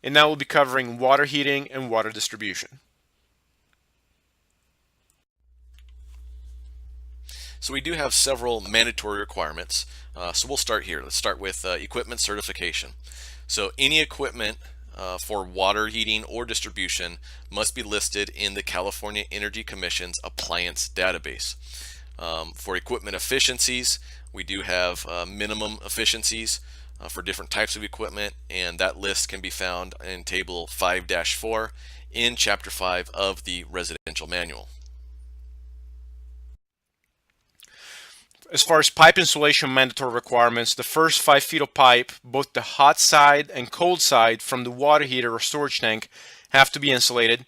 and now we'll be covering water heating and water distribution. So we do have several mandatory requirements. So we'll start here. Let's start with equipment certification. So any equipment for water heating or distribution must be listed in the California Energy Commission's appliance database. For equipment efficiencies, we do have minimum efficiencies for different types of equipment, and that list can be found in Table 5-4 in Chapter 5 of the Residential Manual. As far as pipe insulation mandatory requirements, the first 5 feet of pipe, both the hot side and cold side from the water heater or storage tank, have to be insulated.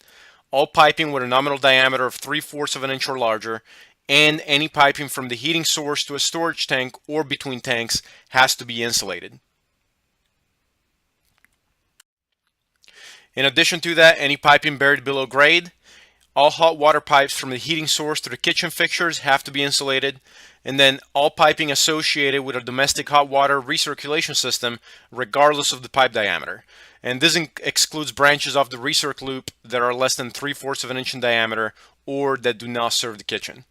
All piping with a nominal diameter of 3/4 of an inch or larger, and any piping from the heating source to a storage tank or between tanks has to be insulated. In addition to that, any piping buried below grade, all hot water pipes from the heating source to the kitchen fixtures have to be insulated, and then all piping associated with a domestic hot water recirculation system, regardless of the pipe diameter. And this excludes branches of the recirc loop that are less than 3/4 of an inch in diameter or that do not serve the kitchen.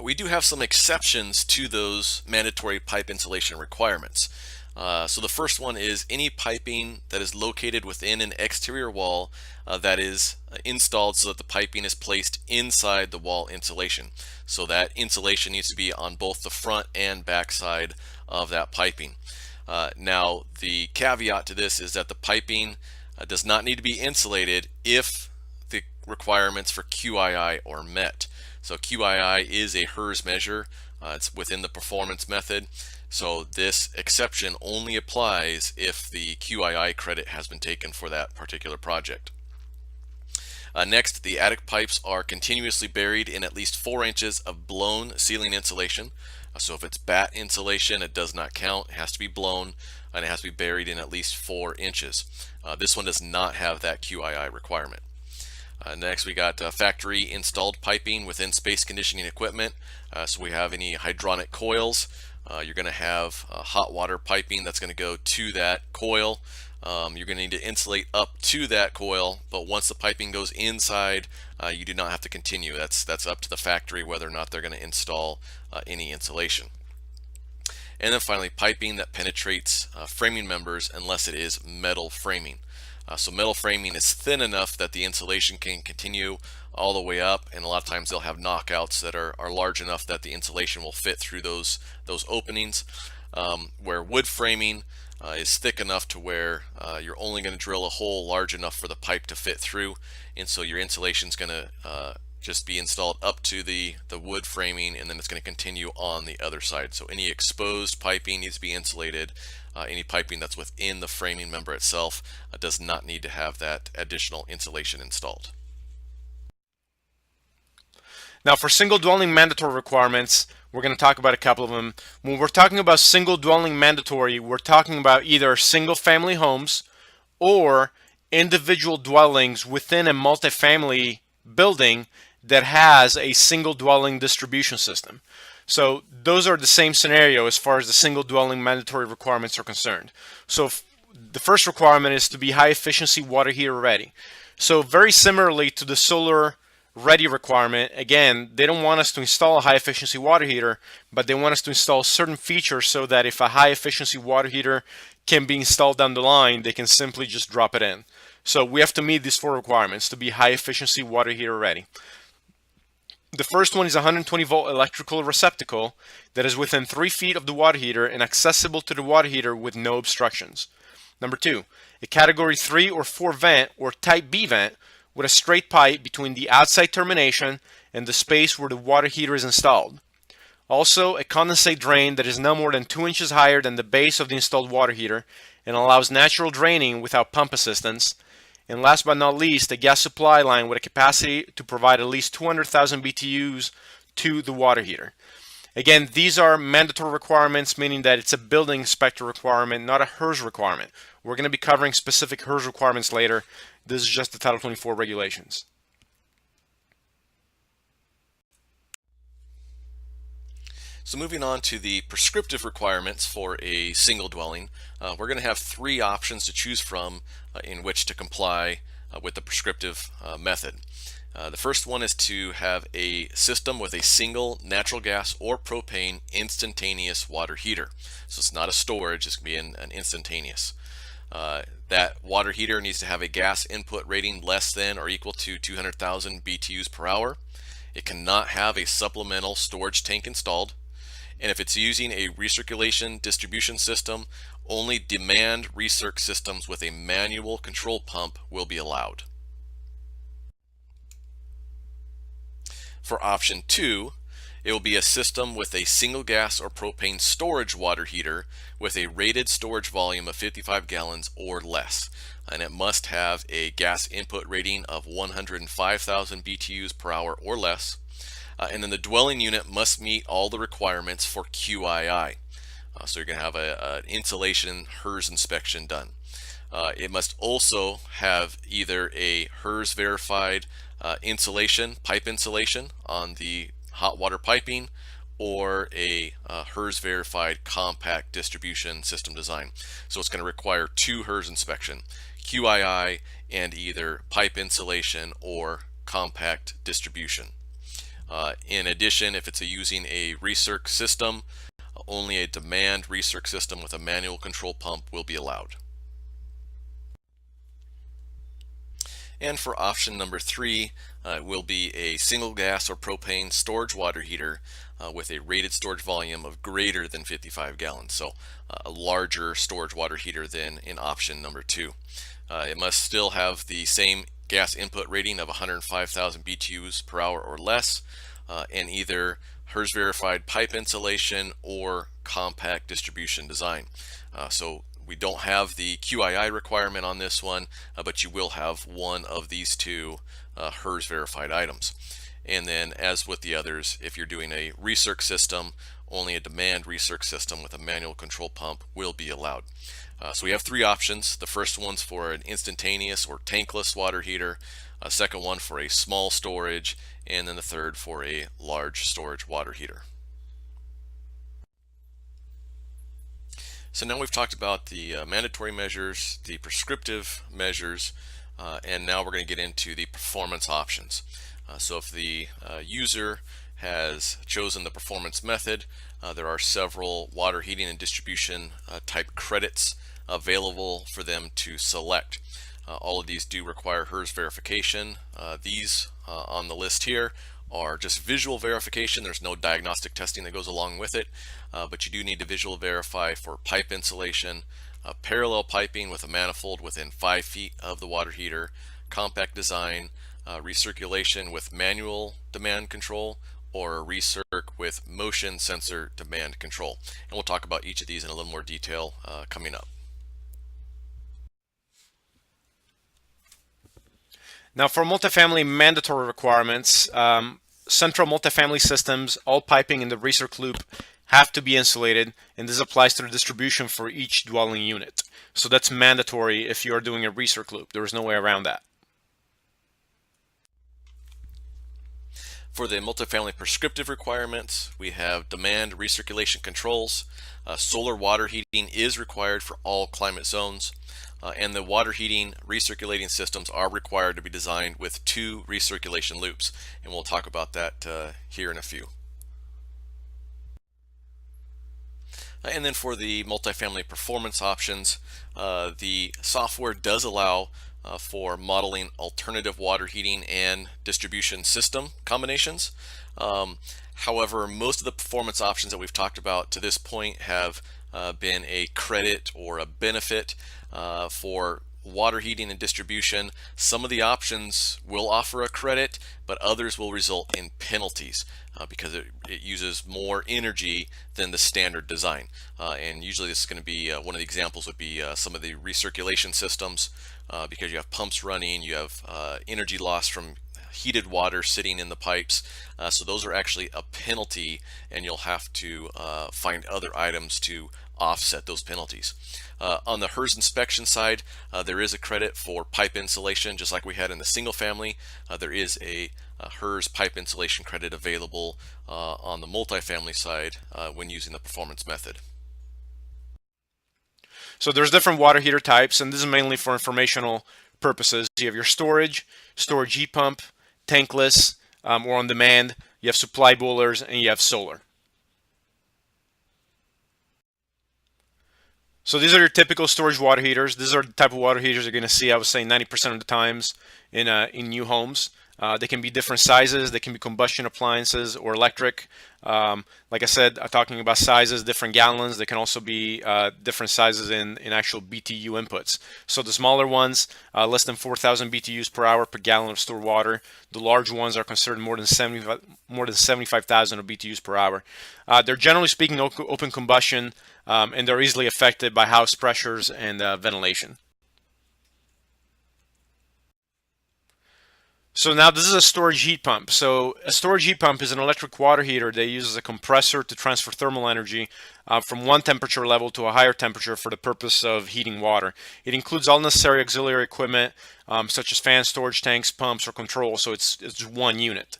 We do have some exceptions to those mandatory pipe insulation requirements. So the first one is any piping that is located within an exterior wall that is installed so that the piping is placed inside the wall insulation. So that insulation needs to be on both the front and back side of that piping. Now the caveat to this is that the piping does not need to be insulated if the requirements for QII are met. So QII is a HERS measure. It's within the performance method. So this exception only applies if the QII credit has been taken for that particular project. Next, the attic pipes are continuously buried in at least 4 inches of blown ceiling insulation. So if it's batt insulation, it does not count. It has to be blown, and it has to be buried in at least 4 inches. This one does not have that QII requirement. Next, we got factory installed piping within space conditioning equipment. So we have any hydronic coils. You're going to have hot water piping that's going to go to that coil. You're going to need to insulate up to that coil, but once the piping goes inside, you do not have to continue. That's up to the factory whether or not they're going to install any insulation. And then finally, piping that penetrates framing members unless it is metal framing. So metal framing is thin enough that the insulation can continue all the way up, and a lot of times they'll have knockouts that are large enough that the insulation will fit through those openings. Where wood framing is thick enough to where you're only going to drill a hole large enough for the pipe to fit through, and so your insulation is going to just be installed up to the wood framing, and then it's going to continue on the other side. So any exposed piping needs to be insulated. Any piping that's within the framing member itself does not need to have that additional insulation installed. Now for single dwelling mandatory requirements, we're going to talk about a couple of them. When we're talking about single dwelling mandatory, we're talking about either single family homes or individual dwellings within a multifamily building that has a single dwelling distribution system. So those are the same scenario as far as the single dwelling mandatory requirements are concerned. So the first requirement is to be high efficiency water heater ready. So very similarly to the solar ready requirement, again, they don't want us to install a high efficiency water heater, but they want us to install certain features so that if a high efficiency water heater can be installed down the line, they can simply just drop it in. So we have to meet these 4 requirements to be high efficiency water heater ready. The first one is a 120 volt electrical receptacle that is within 3 feet of the water heater and accessible to the water heater with no obstructions. Number 2, a category 3 or 4 vent or type B vent with a straight pipe between the outside termination and the space where the water heater is installed. Also, a condensate drain that is no more than 2 inches higher than the base of the installed water heater and allows natural draining without pump assistance. And last but not least, a gas supply line with a capacity to provide at least 200,000 BTUs to the water heater. Again, these are mandatory requirements, meaning that it's a building inspector requirement, not a HERS requirement. We're going to be covering specific HERS requirements later. This is just the Title 24 regulations. So moving on to the prescriptive requirements for a single dwelling, we're going to have three options to choose from in which to comply with the prescriptive method. The first one is to have a system with a single natural gas or propane instantaneous water heater. So it's not a storage, it's going to be an instantaneous. That water heater needs to have a gas input rating less than or equal to 200,000 BTUs per hour. It cannot have a supplemental storage tank installed. And if it's using a recirculation distribution system, only demand recirc systems with a manual control pump will be allowed. For option 2, it will be a system with a single gas or propane storage water heater with a rated storage volume of 55 gallons or less. And it must have a gas input rating of 105,000 BTUs per hour or less. And then the dwelling unit must meet all the requirements for QII. So you're going to have an insulation HERS inspection done. It must also have either a HERS verified insulation, pipe insulation on the hot water piping, or a HERS verified compact distribution system design. So it's going to require two HERS inspection, QII and either pipe insulation or compact distribution. In addition, if it's using a recirc system, only a demand recirc system with a manual control pump will be allowed. And for option number 3, it will be a single gas or propane storage water heater with a rated storage volume of greater than 55 gallons. So a larger storage water heater than in option number 2. It must still have the same gas input rating of 105,000 BTUs per hour or less, and either HERS verified pipe insulation or compact distribution design. So we don't have the QII requirement on this one, but you will have one of these two HERS verified items. And then, as with the others, if you're doing a recirc system, only a demand recirc system with a manual control pump will be allowed. So we have three options. The first one's for an instantaneous or tankless water heater, a second one for a small storage, and then the third for a large storage water heater. So now we've talked about the mandatory measures, the prescriptive measures, and now we're going to get into the performance options. So if the user has chosen the performance method, there are several water heating and distribution type credits available for them to select. All of these do require HERS verification. These on the list here are just visual verification. There's no diagnostic testing that goes along with it, but you do need to visual verify for pipe insulation, parallel piping with a manifold within 5 feet of the water heater, compact design, recirculation with manual demand control, or a recirc with motion sensor demand control. And we'll talk about each of these in a little more detail coming up. Now, for multifamily mandatory requirements, central multifamily systems, all piping in the recirc loop have to be insulated, and this applies to the distribution for each dwelling unit. So that's mandatory if you're doing a recirc loop. There is no way around that. For the multifamily prescriptive requirements, we have demand recirculation controls. Solar water heating is required for all climate zones. And the water heating recirculating systems are required to be designed with 2 recirculation loops, and we'll talk about that here in a few. And then for the multifamily performance options, the software does allow for modeling alternative water heating and distribution system combinations. However, most of the performance options that we've talked about to this point have been a credit or a benefit for water heating and distribution. Some of the options will offer a credit, but others will result in penalties because it uses more energy than the standard design. And usually this is going to be, one of the examples would be some of the recirculation systems, because you have pumps running, you have energy loss from heated water sitting in the pipes. So those are actually a penalty, and you'll have to find other items to offset those penalties. On the HERS inspection side, there is a credit for pipe insulation, just like we had in the single family. There is a HERS pipe insulation credit available on the multifamily side when using the performance method. So there's different water heater types, and this is mainly for informational purposes. You have your storage heat pump, tankless, or on demand. You have supply boilers, and you have solar. So these are your typical storage water heaters. These are the type of water heaters you're going to see, I would say, 90% of the times in new homes. They can be different sizes. They can be combustion appliances or electric. Like I said, talking about sizes, different gallons. They can also be different sizes in actual BTU inputs. So the smaller ones, less than 4,000 BTUs per hour per gallon of stored water. The large ones are considered more than 75,000 of BTUs per hour. They're generally speaking open combustion, and they're easily affected by house pressures and ventilation. So now this is a storage heat pump. So a storage heat pump is an electric water heater that uses a compressor to transfer thermal energy from one temperature level to a higher temperature for the purpose of heating water. It includes all necessary auxiliary equipment such as fans, storage tanks, pumps, or controls. So it's one unit.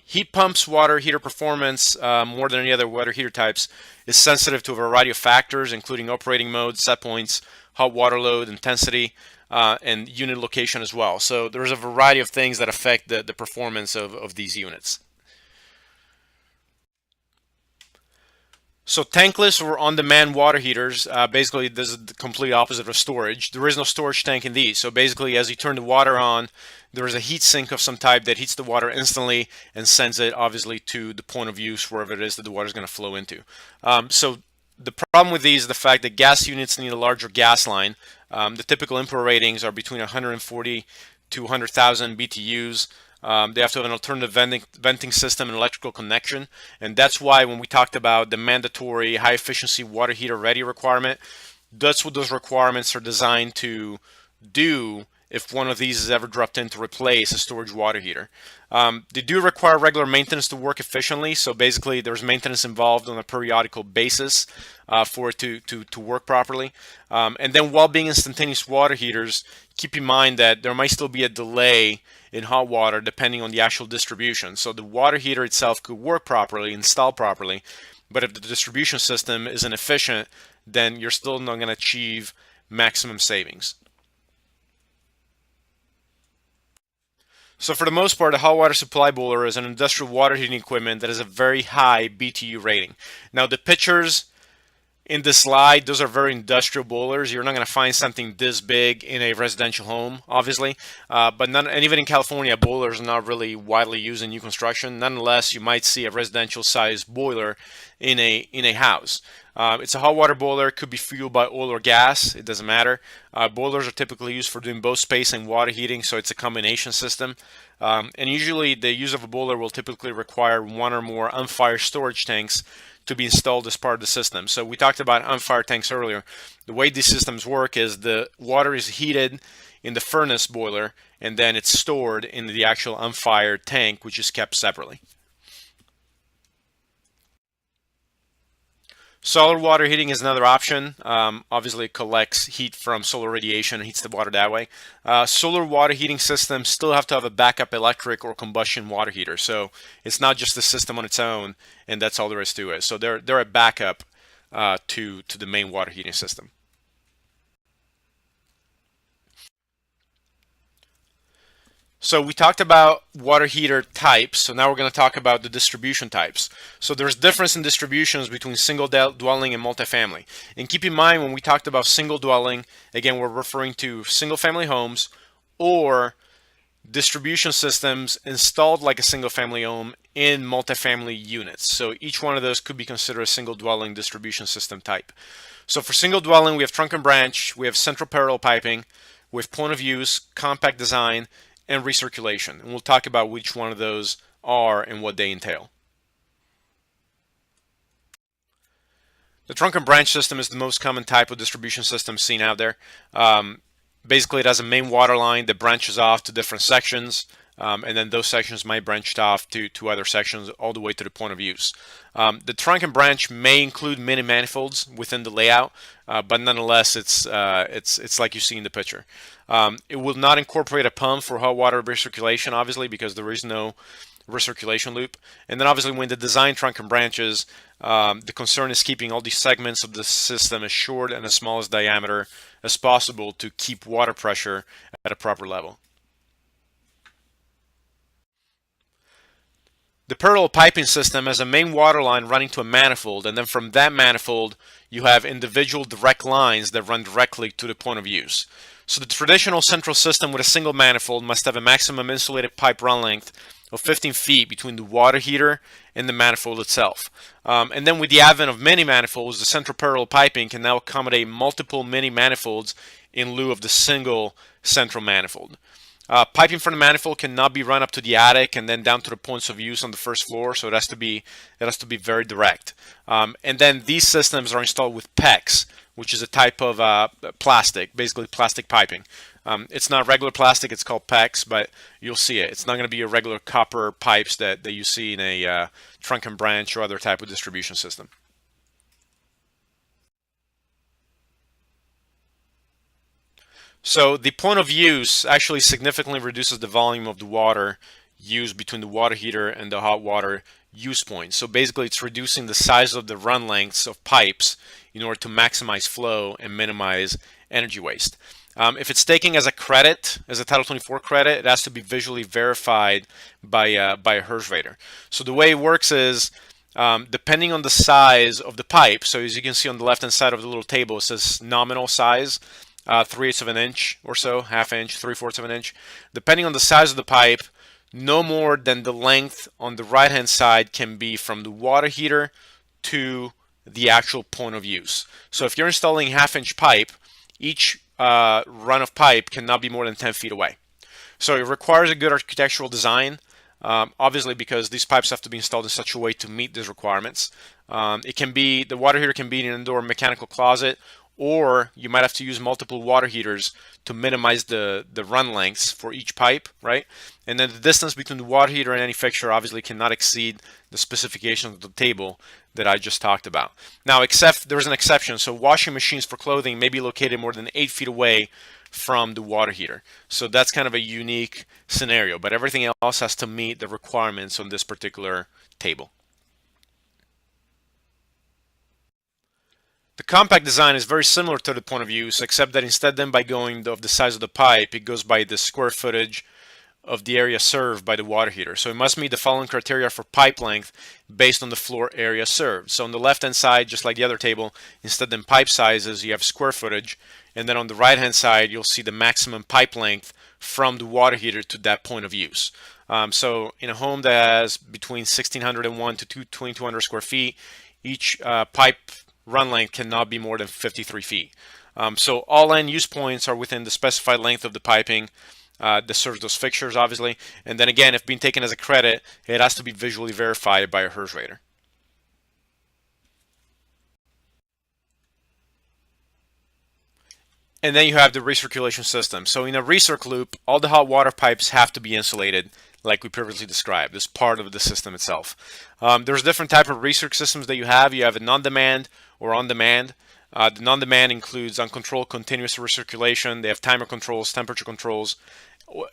Heat pumps water heater performance, more than any other water heater types, is sensitive to a variety of factors, including operating mode, set points, hot water load, intensity, and unit location as well. So there's a variety of things that affect the performance of these units. So tankless or on-demand water heaters, basically this is the complete opposite of storage. There is no storage tank in these. So basically as you turn the water on, there is a heat sink of some type that heats the water instantly and sends it obviously to the point of use wherever it is that the water is going to flow into. So the problem with these is the fact that gas units need a larger gas line. The typical input ratings are between 140 to 100,000 BTUs. They have to have an alternative venting system and electrical connection, and that's why when we talked about the mandatory high efficiency water heater ready requirement, that's what those requirements are designed to do if one of these is ever dropped in to replace a storage water heater. They do require regular maintenance to work efficiently, so basically there's maintenance involved on a periodical basis for it to work properly. And then while being instantaneous water heaters, keep in mind that there might still be a delay in hot water depending on the actual distribution. So the water heater itself could work properly, install properly, but if the distribution system is inefficient, then you're still not going to achieve maximum savings. So for the most part, a hot water supply boiler is an industrial water heating equipment that has a very high BTU rating. Now the pictures in this slide, those are very industrial boilers. You're not going to find something this big in a residential home, obviously. And even in California, boilers are not really widely used in new construction. Nonetheless, you might see a residential sized boiler in a house. It's a hot water boiler. It could be fueled by oil or gas. It doesn't matter. Boilers are typically used for doing both space and water heating, so it's a combination system. And usually the use of a boiler will typically require one or more unfired storage tanks to be installed as part of the system. So we talked about unfired tanks earlier. The way these systems work is the water is heated in the furnace boiler and then it's stored in the actual unfired tank, which is kept separately. Solar water heating is another option. Obviously, it collects heat from solar radiation and heats the water that way. Solar water heating systems still have to have a backup electric or combustion water heater. So it's not just the system on its own, and that's all there is to it. So they're a backup to the main water heating system. So we talked about water heater types, so now we're going to talk about the distribution types. So there's difference in distributions between single dwelling and multifamily. And keep in mind when we talked about single dwelling, again we're referring to single family homes or distribution systems installed like a single family home in multifamily units. So each one of those could be considered a single dwelling distribution system type. So for single dwelling, we have trunk and branch, we have central parallel piping, we have point of use, compact design, and recirculation. And we'll talk about which one of those are and what they entail. The trunk and branch system is the most common type of distribution system seen out there. Basically, it has a main water line that branches off to different sections. and then those sections might branch off to other sections all the way to the point of use. The trunk and branch may include mini manifolds within the layout, but nonetheless, it's like you see in the picture. It will not incorporate a pump for hot water recirculation, obviously, because there is no recirculation loop. And then obviously when the design trunk and branches, the concern is keeping all these segments of the system as short and as small as diameter as possible to keep water pressure at a proper level. The parallel piping system has a main water line running to a manifold, and then from that manifold you have individual direct lines that run directly to the point of use. So the traditional central system with a single manifold must have a maximum insulated pipe run length of 15 feet between the water heater and the manifold itself. And then with the advent of mini manifolds, the central parallel piping can now accommodate multiple mini manifolds in lieu of the single central manifold. Piping from the manifold cannot be run up to the attic and then down to the points of use on the first floor, so it has to be very direct. And then these systems are installed with PEX, which is a type of plastic, basically plastic piping. It's not regular plastic, it's called PEX, but you'll see it. It's not going to be a regular copper pipes that you see in a trunk and branch or other type of distribution system. So the point of use actually significantly reduces the volume of the water used between the water heater and the hot water use point. So basically it's reducing the size of the run lengths of pipes in order to maximize flow and minimize energy waste. If it's taking as a credit, as a Title 24 credit, it has to be visually verified by a HERS rater. So the way it works is, depending on the size of the pipe, so as you can see on the left hand side of the little table, it says nominal size. 3/8 of an inch or so, half inch, 3/4 of an inch. Depending on the size of the pipe, no more than the length on the right hand side can be from the water heater to the actual point of use. So if you're installing half-inch pipe, each run of pipe cannot be more than 10 feet away. So it requires a good architectural design, obviously, because these pipes have to be installed in such a way to meet these requirements. The water heater can be in an indoor mechanical closet, or you might have to use multiple water heaters to minimize the run lengths for each pipe, right? And then the distance between the water heater and any fixture obviously cannot exceed the specifications of the table that I just talked about. Now, except there's an exception. So washing machines for clothing may be located more than 8 feet away from the water heater. So that's kind of a unique scenario, but everything else has to meet the requirements on this particular table. The compact design is very similar to the point of use, except that instead then by going of the size of the pipe, it goes by the square footage of the area served by the water heater. So it must meet the following criteria for pipe length based on the floor area served. So on the left hand side, just like the other table, instead of pipe sizes, you have square footage. And then on the right hand side, you'll see the maximum pipe length from the water heater to that point of use. So in a home that has between 1,601 to 2,200 square feet, each pipe run length cannot be more than 53 feet. So all end use points are within the specified length of the piping that serves those fixtures, obviously. And then again, if being taken as a credit, it has to be visually verified by a HERS rater. And then you have the recirculation system. So in a recirc loop, all the hot water pipes have to be insulated, like we previously described, as part of the system itself. There's different type of recirc systems that you have. You have a non-demand or on-demand. The non-demand includes uncontrolled continuous recirculation. They have timer controls, temperature controls,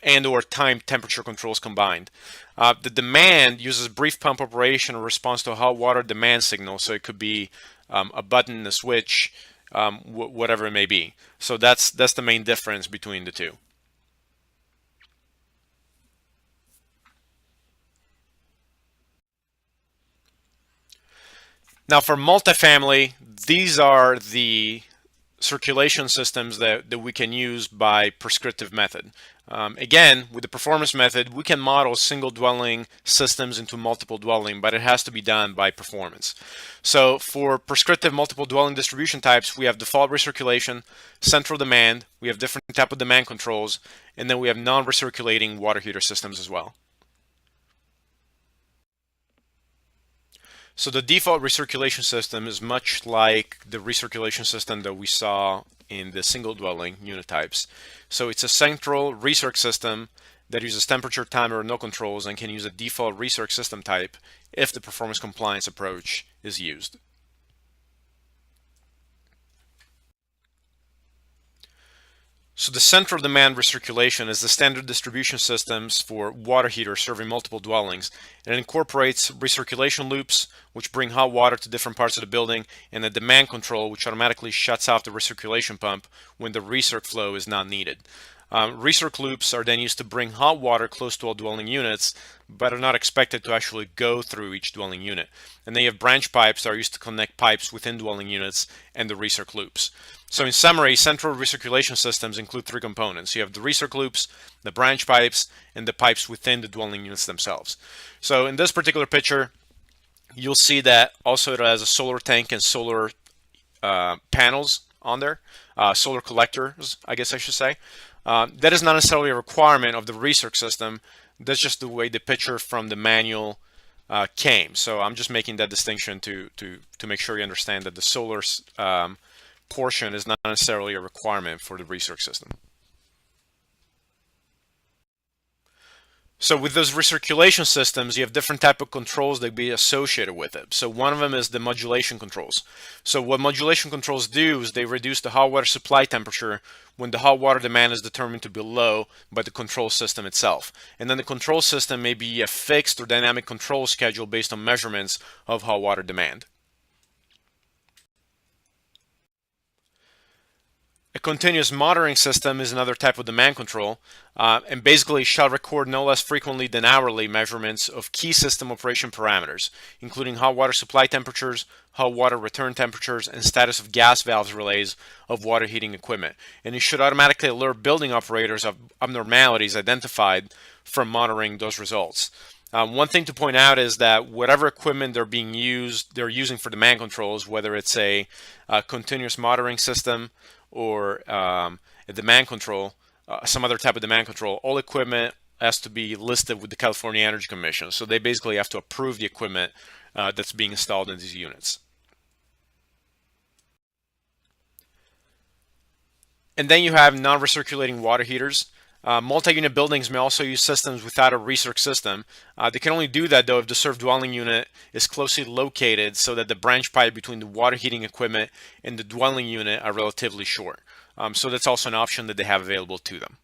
and or time temperature controls combined. The demand uses brief pump operation in response to a hot water demand signal. So it could be a button, a switch, whatever it may be. So that's the main difference between the two. Now for multifamily, these are the circulation systems that we can use by prescriptive method. Again, with the performance method, we can model single dwelling systems into multiple dwelling, but it has to be done by performance. So for prescriptive multiple dwelling distribution types, we have default recirculation, central demand, we have different type of demand controls, and then we have non-recirculating water heater systems as well. So the default recirculation system is much like the recirculation system that we saw in the single dwelling unit types. So it's a central recirc system that uses temperature, timer, or no controls and can use a default recirc system type if the performance compliance approach is used. So the center of demand recirculation is the standard distribution systems for water heaters serving multiple dwellings. And it incorporates recirculation loops, which bring hot water to different parts of the building, and a demand control, which automatically shuts off the recirculation pump when the recirc flow is not needed. Recirc loops are then used to bring hot water close to all dwelling units, but are not expected to actually go through each dwelling unit. And they have branch pipes that are used to connect pipes within dwelling units and the recirc loops. So in summary, central recirculation systems include three components. You have the recirc loops, the branch pipes, and the pipes within the dwelling units themselves. So in this particular picture, you'll see that also it has a solar tank and solar panels on there, solar collectors, I guess I should say. That is not necessarily a requirement of the recirc system. That's just the way the picture from the manual came. So I'm just making that distinction to make sure you understand that the solar portion is not necessarily a requirement for the recirc system. So with those recirculation systems, you have different type of controls that be associated with it. So one of them is the modulation controls. So what modulation controls do is they reduce the hot water supply temperature when the hot water demand is determined to be low by the control system itself. And then the control system may be a fixed or dynamic control schedule based on measurements of hot water demand. A continuous monitoring system is another type of demand control, and basically shall record no less frequently than hourly measurements of key system operation parameters, including hot water supply temperatures, hot water return temperatures, and status of gas valves relays of water heating equipment. And it should automatically alert building operators of abnormalities identified from monitoring those results. One thing to point out is that whatever equipment they're using for demand controls, whether it's a continuous monitoring system or a demand control, some other type of demand control, all equipment has to be listed with the California Energy Commission. So they basically have to approve the equipment that's being installed in these units. And then you have non-recirculating water heaters. Multi-unit buildings may also use systems without a recirc system. They can only do that though if the served dwelling unit is closely located so that the branch pipe between the water heating equipment and the dwelling unit are relatively short. So that's also an option that they have available to them.